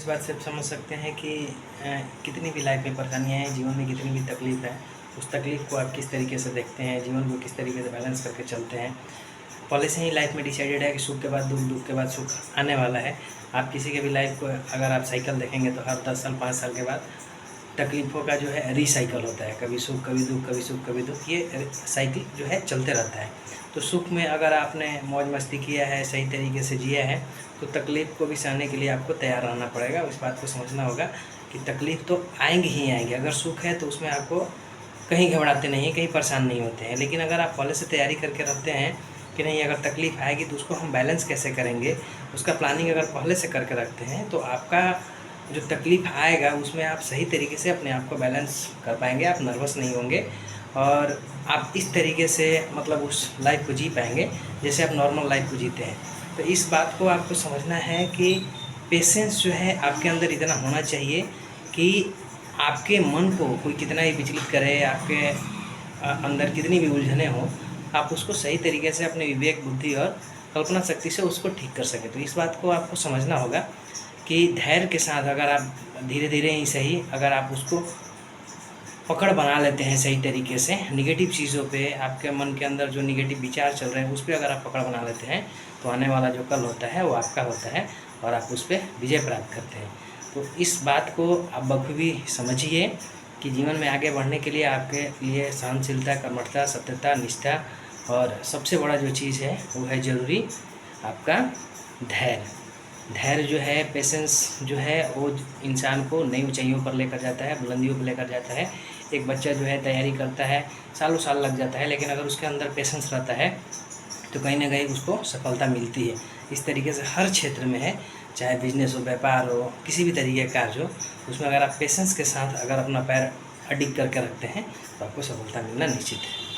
इस बात से आप समझ सकते हैं कि कितनी भी लाइफ में परेशानियाँ हैं, जीवन में कितनी भी तकलीफ़ है, उस तकलीफ़ को आप किस तरीके से देखते हैं, जीवन को किस तरीके से बैलेंस करके चलते हैं। पहले से ही लाइफ में डिसाइडेड है कि सुख के बाद दुख, दुख के बाद सुख आने वाला है। आप किसी के भी लाइफ को अगर आप साइकिल देखेंगे तो हर 10 साल 5 साल के बाद तकलीफ़ों का जो है रिसाइकल होता है, कभी सुख कभी दुख, कभी सुख कभी दुख, ये साइकिल जो है चलते रहता है। तो सुख में अगर आपने मौज मस्ती किया है, सही तरीके से जिया है, तो तकलीफ़ को भी सहने के लिए आपको तैयार रहना पड़ेगा। इस बात को समझना होगा कि तकलीफ़ तो आएंगी ही आएंगी। अगर सुख है तो उसमें आपको कहीं घबराते नहीं, कहीं परेशान नहीं होते हैं। लेकिन अगर आप पहले से तैयारी करके रखते हैं कि नहीं, अगर तकलीफ़ आएगी तो उसको हम बैलेंस कैसे करेंगे, उसका प्लानिंग अगर पहले से करके रखते हैं तो आपका जो तकलीफ़ आएगा उसमें आप सही तरीके से अपने आप को बैलेंस कर पाएंगे। आप नर्वस नहीं होंगे और आप इस तरीके से मतलब उस लाइफ को जी पाएंगे जैसे आप नॉर्मल लाइफ को जीते हैं। तो इस बात को आपको समझना है कि पेशेंस जो है आपके अंदर इतना होना चाहिए कि आपके मन को कोई कितना ही विचलित करे, आपके अंदर कितनी भी उलझने हों, आप उसको सही तरीके से अपने विवेक, बुद्धि और कल्पना शक्ति से उसको ठीक कर सकें। तो इस बात को आपको समझना होगा कि धैर्य के साथ अगर आप धीरे धीरे ही सही, अगर आप उसको पकड़ बना लेते हैं सही तरीके से, नेगेटिव चीज़ों पे, आपके मन के अंदर जो नेगेटिव विचार चल रहे हैं उस पर अगर आप पकड़ बना लेते हैं तो आने वाला जो कल होता है वो आपका होता है और आप उस पर विजय प्राप्त करते हैं। तो इस बात को आप बखूबी समझिए कि जीवन में आगे बढ़ने के लिए आपके लिए सहनशीलता, कर्मठता, सत्यता, निष्ठा और सबसे बड़ा जो चीज़ है वो है ज़रूरी आपका धैर्य। धैर्य जो है, पेशेंस जो है, वो इंसान को नई ऊंचाइयों पर लेकर जाता है, बुलंदियों पर लेकर जाता है। एक बच्चा जो है तैयारी करता है, सालों साल लग जाता है, लेकिन अगर उसके अंदर पेशेंस रहता है तो कहीं ना कहीं उसको सफलता मिलती है। इस तरीके से हर क्षेत्र में है, चाहे बिजनेस हो, व्यापार हो, किसी भी तरीके का कार्य हो, उसमें अगर आप पेशेंस के साथ अगर अपना पैर अडिग करके रखते हैं तो आपको सफलता मिलना निश्चित है।